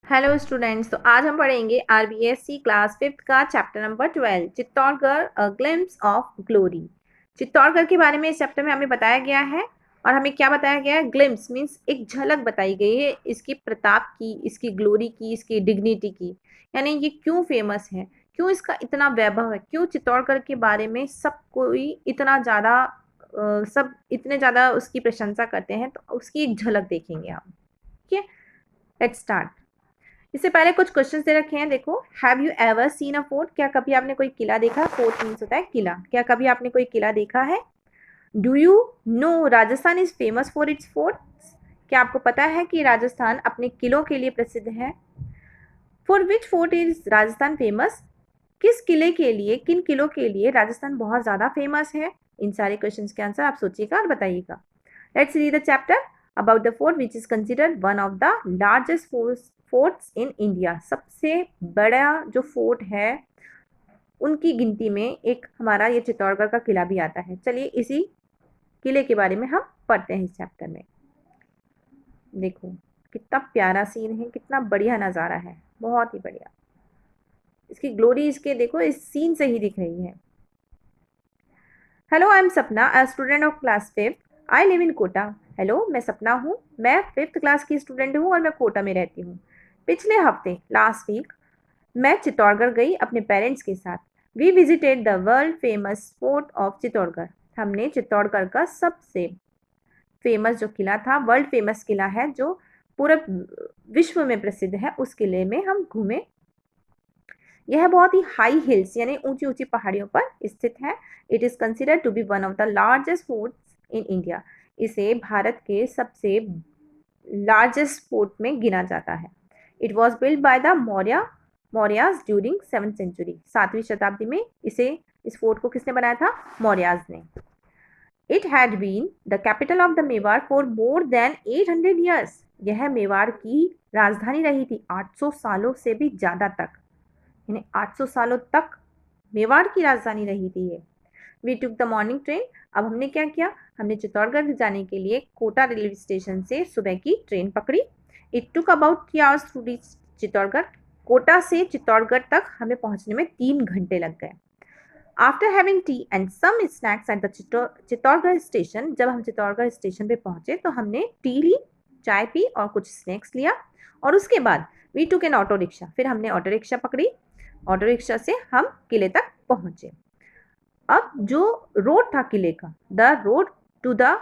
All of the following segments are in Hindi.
हेलो स्टूडेंट्स, तो आज हम पढ़ेंगे आरबीएससी क्लास 5th का chapter number 12 Chittorgarh a glimpse of glory. Chittorgarh के बारे में इस चैप्टर में हमें बताया गया है। और हमें क्या बताया गया है? ग्लिम्स मीन्स एक झलक बताई गई है इसकी प्रताप की, इसकी ग्लोरी की, इसकी डिग्निटी की। यानी ये क्यों फेमस है, क्यों इसका इतना वैभव है, क्यों चित्तौड़गढ़ के बारे में सब कोई इतना ज़्यादा सब इतने ज़्यादा उसकी प्रशंसा करते हैं। तो उसकी एक झलक देखेंगे हम। ठीक है, लेट्स स्टार्ट। इससे पहले कुछ क्वेश्चंस दे रखे हैं, देखो। Have you ever seen a fort? क्या कभी आपने कोई किला देखा? फोर्ट मीन्स होता है किला। क्या कभी आपने कोई किला देखा है? Do you know Rajasthan is famous for its forts? क्या आपको पता है कि राजस्थान अपने किलों के लिए प्रसिद्ध है? For which fort is Rajasthan famous? किस किले के लिए, किन किलों के लिए राजस्थान बहुत ज्यादा फेमस है? इन सारे क्वेश्चंस के आंसर आप सोचिएगा और बताइएगा। Let's read the chapter about the fort which is considered one of the largest forts in India. सबसे बड़ा जो फोर्ट है उनकी गिनती में एक हमारा ये चित्तौड़गढ़ का किला भी आता है। चलिए इसी किले के बारे में हम पढ़ते हैं इस चैप्टर में। देखो कितना प्यारा सीन है, कितना बढ़िया नज़ारा है, बहुत ही बढ़िया। इसकी ग्लोरी इसके देखो इस सीन से ही दिख रही है। Hello, I am Sapna, a student of class 5th। I live in Kota. Hello, मैं सपना हूँ, मैं 5th क्लास की स्टूडेंट हूँ और मैं कोटा में रहती हूँ। पिछले हफ्ते लास्ट वीक मैं चित्तौड़गढ़ गई अपने पेरेंट्स के साथ। We visited the world famous fort of Chittorgarh. हमने चित्तौड़गढ़ का सबसे फेमस जो किला था, वर्ल्ड फेमस किला है जो पूरे विश्व में प्रसिद्ध है, उस किले में हम घूमे। यह बहुत ही हाई हिल्स यानी ऊंची ऊंची पहाड़ियों पर स्थित है। It is considered to be one of the largest forts in India. इसे भारत के सबसे लार्जेस्ट फोर्ट में गिना जाता है। It was build by the Mauryas during 7th century. 7वीं शताब्दी में इस फोर्ट को किसने बनाया था? मौर्याज ने। It had been the capital of the Mewar for more than 800 years. यह मेवाड़ की राजधानी रही थी 800 सालों से भी ज्यादा तक, यानी 800 सालों तक मेवाड़ की राजधानी रही थी ये। We took the morning train. अब हमने क्या किया? हमने चित्तौड़गढ़ जाने के लिए कोटा रेलवे स्टेशन से सुबह की ट्रेन पकड़ी। It took about 3 hours to reach Chittorgarh. Kota से चित्तौड़गढ़ तक हमें पहुंचने में 3 घंटे लग गए। After having tea and some snacks at the Chittorgarh station, जब हम चित्तौड़गढ़ स्टेशन पे पहुंचे तो हमने टी ली, चाय पी और कुछ स्नैक्स लिया। और उसके बाद we took an auto rickshaw. फिर हमने ऑटो रिक्शा पकड़ी। ऑटो रिक्शा से हम किले तक पहुंचे। अब जो रोड था किले का, the road to the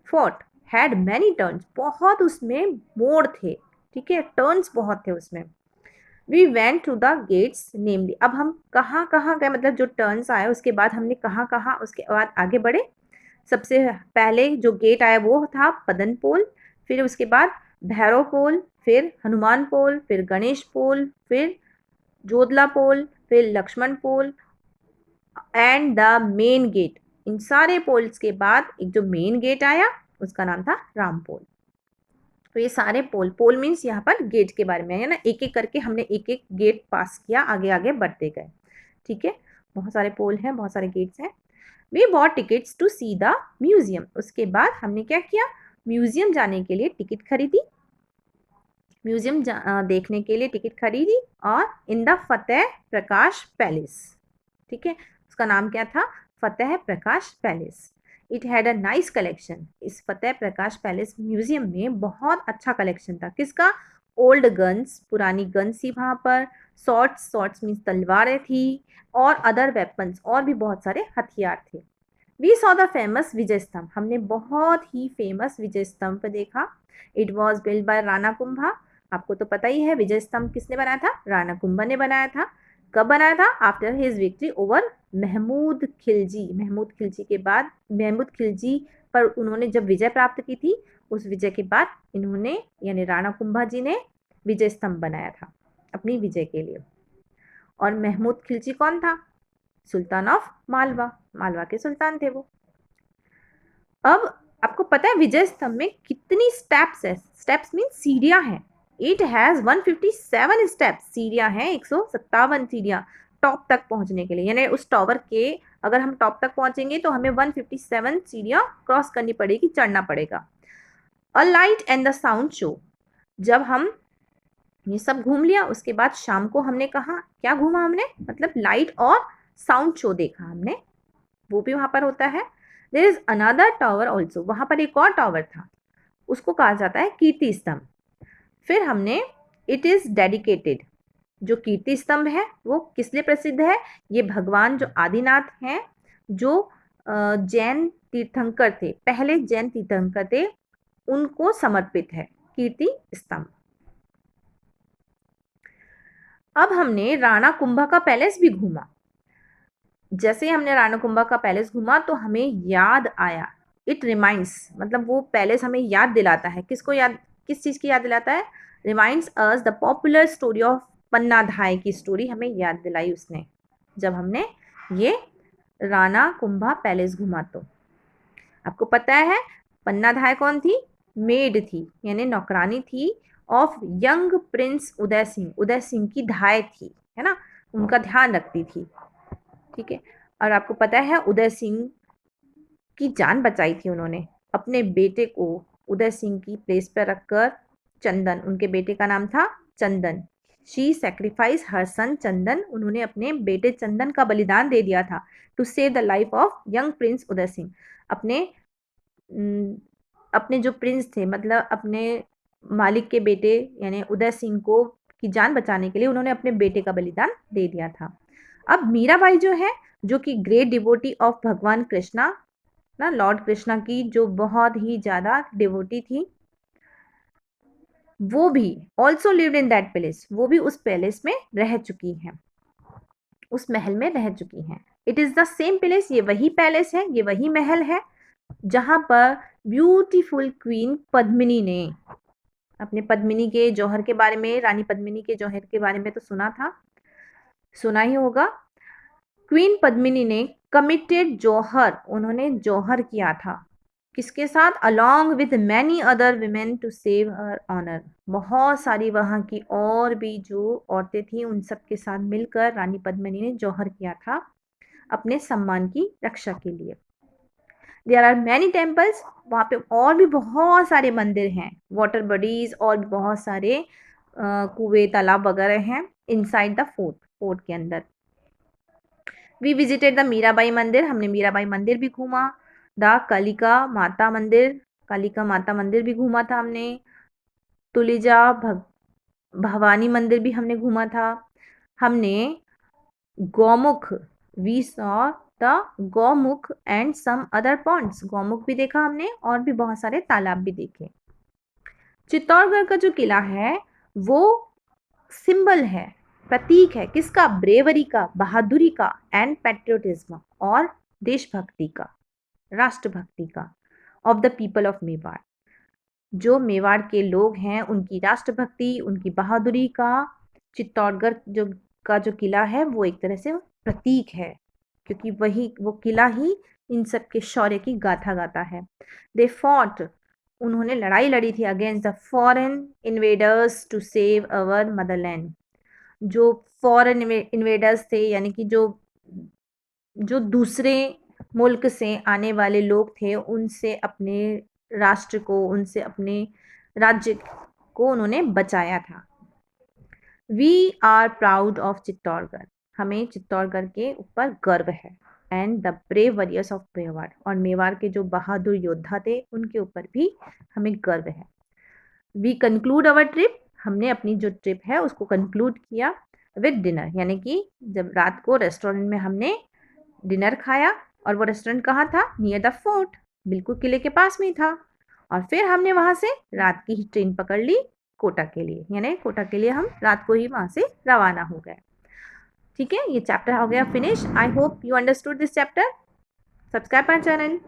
fort had many turns. बहुत उसमें मोड़ थे, ठीक है, टर्न्स बहुत थे उसमें। We went to the gates namely. अब हम कहाँ कहाँ गए, मतलब जो टर्न्स आए उसके बाद हमने कहाँ कहाँ उसके बाद आगे बढ़े। सबसे पहले जो गेट आया वो था पदन पोल, फिर उसके बाद भैरव पोल, फिर हनुमान पोल, फिर गणेश पोल, फिर जोधला पोल, फिर Lakshman Pol and the main gate. इन सारे पोल्स के बाद एक जो मेन गेट आया उसका नाम था राम पोल। तो ये सारे पोल, पोल मीन्स यहाँ पर गेट के बारे में है ना, एक एक करके हमने एक एक गेट पास किया, आगे आगे बढ़ते गए। ठीक है, बहुत सारे पोल हैं, बहुत सारे गेट्स हैं। We bought tickets to see the museum. उसके बाद हमने क्या किया? म्यूजियम जाने के लिए टिकट खरीदी। म्यूजियम देखने के लिए टिकट खरीदी। और in the Fateh Prakash palace, ठीक है, उसका नाम क्या था? Fateh Prakash palace. It had a nice collection. इस फतेह प्रकाश पैलेस म्यूजियम में बहुत अच्छा कलेक्शन था। किसका? ओल्ड गन्स, पुरानी गन्स थी वहाँ पर। शॉर्ट्स मीन्स तलवारें थी। और अदर वेपन्स, और भी बहुत सारे हथियार थे। वी सॉ द फेमस विजय स्तंभ। हमने बहुत ही फेमस विजय स्तंभ देखा। It was build bye Rana Kumbha. आपको तो पता ही है विजय स्तंभ किसने बनाया था? राणा कुंभा ने बनाया था। कब बनाया था? After his victory over Mahmud Khilji. Mahmud Khilji के बाद, महमूद खिलजी पर उन्होंने जब विजय प्राप्त की थी, उस विजय के बाद इन्होंने यानी राणा कुंभा जी ने विजय स्तंभ बनाया था अपनी विजय के लिए। और महमूद खिलजी कौन था? सुल्तान ऑफ मालवा, मालवा के सुल्तान थे वो। अब आपको पता है विजय स्तंभ में कितनी स्टेप्स है? स्टेप्स मीन सीढ़ियां हैं। It has 157 steps. सीढ़ियां हैं 157 सीढ़ियां टॉप तक पहुंचने के लिए, यानी उस टावर के अगर हम टॉप तक पहुंचेंगे तो हमें 157 सीढ़ियां क्रॉस करनी पड़ेगी, चढ़ना पड़ेगा। A light and the sound show. जब हम ये सब घूम लिया। उसके बाद शाम को हमने कहा क्या घूमा हमने, मतलब लाइट और साउंड शो देखा हमने, वो भी वहां पर होता है। There is another tower also, वहां पर एक और टावर था, उसको कहा जाता है कीर्ति स्तंभ। फिर हमने इट इज डेडिकेटेड, जो कीर्ति स्तंभ है वो किस लिए प्रसिद्ध है, ये भगवान जो आदिनाथ हैं, जो जैन तीर्थंकर थे, पहले जैन तीर्थंकर थे, उनको समर्पित है कीर्ति स्तंभ। अब हमने राणा कुंभा का पैलेस भी घूमा। जैसे हमने राणा कुंभा का पैलेस घूमा तो हमें याद आया, इट रिमाइंड्स, मतलब वो पैलेस हमें याद दिलाता है, किसको याद, किस चीज की याद दिलाता है, reminds us the popular story of Panna Dhai की स्टोरी हमें याद दिलाई उसने, जब हमने ये राणा कुंभा पैलेस घूमा। तो आपको पता है पन्ना धाय कौन थी, मेड थी, यानी नौकरानी थी of young prince Uday Singh, Uday Singh की धाय थी, है ना, उनका ध्यान रखती थी। ठीक है, और आपको पता है उदय सिंह की जान बचाई थी उन्होंने, अपने बेटे को उदय सिंह की प्लेस पर रखकर, चंदन, उनके बेटे का नाम था चंदन, शी सेक्रीफाइस हर सन चंदन, उन्होंने अपने बेटे चंदन का बलिदान दे दिया था to save the life of young prince Uday Singh. अपने अपने जो प्रिंस थे, मतलब अपने मालिक के बेटे यानी उदय सिंह को की जान बचाने के लिए उन्होंने अपने बेटे का बलिदान दे दिया था। अब मीराबाई जो है, जो कि ग्रेट डिवोटी ऑफ भगवान कृष्णा, ना लॉर्ड कृष्णा की जो बहुत ही ज्यादा डिवोटी थी, वो भी also lived in that palace, वो भी उस पैलेस में रह चुकी हैं, उस महल में रह चुकी हैं। It is the same palace, ये वही पैलेस है, ये वही महल है जहां पर ब्यूटीफुल क्वीन पद्मिनी ने अपने पद्मिनी के जौहर के बारे में, रानी पद्मिनी के जौहर के बारे में तो सुना था, सुना ही होगा। क्वीन पद्मिनी ने कमिटेड जौहर, उन्होंने जौहर किया था किसके साथ, along with many other women to save her honour, बहुत सारी वहां की और भी जो औरतें थी उन सब के साथ मिलकर रानी पद्मिनी ने जौहर किया था अपने सम्मान की रक्षा के लिए। देयर आर मैनी टेम्पल्स, वहाँ पे और भी बहुत सारे मंदिर हैं, वाटर बॉडीज और भी बहुत सारे कुएं तालाब वगैरह हैं इनसाइड द फोर्ट, फोर्ट के अंदर। वी विजिटेड द मीराबाई मंदिर, हमने मीराबाई मंदिर भी घूमा। द कालिका माता मंदिर, कालिका माता मंदिर भी घूमा था हमने। तुलिजा भवानी मंदिर भी हमने घूमा था। हमने Gaumukh, we saw the Gaumukh and some other ponds, Gaumukh भी देखा हमने और भी बहुत सारे तालाब भी देखे। चित्तौड़गढ़ का जो किला है वो सिंबल है, प्रतीक है किसका, ब्रेवरी का, बहादुरी का, एंड पैट्रियोटिज्म और देशभक्ति का, राष्ट्रभक्ति का, of the people of Mewar, जो मेवाड़ के लोग हैं उनकी राष्ट्रभक्ति, उनकी बहादुरी का चित्तौड़गढ़ जो किला है वो एक तरह से प्रतीक है, क्योंकि वही वो किला ही इन सब के शौर्य की गाथा गाता है। दे फॉट, उन्होंने लड़ाई लड़ी थी against the foreign invaders to save our motherland, जो फॉरेन इन्वेडर्स थे यानी कि जो जो दूसरे मुल्क से आने वाले लोग थे उनसे अपने राष्ट्र को, उनसे अपने राज्य को उन्होंने बचाया था। We are proud of Chittorgarh, हमें चित्तौड़गढ़ के ऊपर गर्व है। And the brave warriors of Mewar, और मेवाड़ के जो बहादुर योद्धा थे उनके ऊपर भी हमें गर्व है। वी कंक्लूड अवर ट्रिप, हमने अपनी जो ट्रिप है उसको कंक्लूड किया विद डिनर, यानी कि जब रात को रेस्टोरेंट में हमने डिनर खाया, और वो रेस्टोरेंट कहाँ था, नियर द फोर्ट, बिल्कुल किले के पास में ही था। और फिर हमने वहां से रात की ही ट्रेन पकड़ ली कोटा के लिए, यानी कोटा के लिए हम रात को ही वहां से रवाना हो गए। ठीक है, ये चैप्टर हो गया finish. I hope you understood this chapter. Subscribe my channel.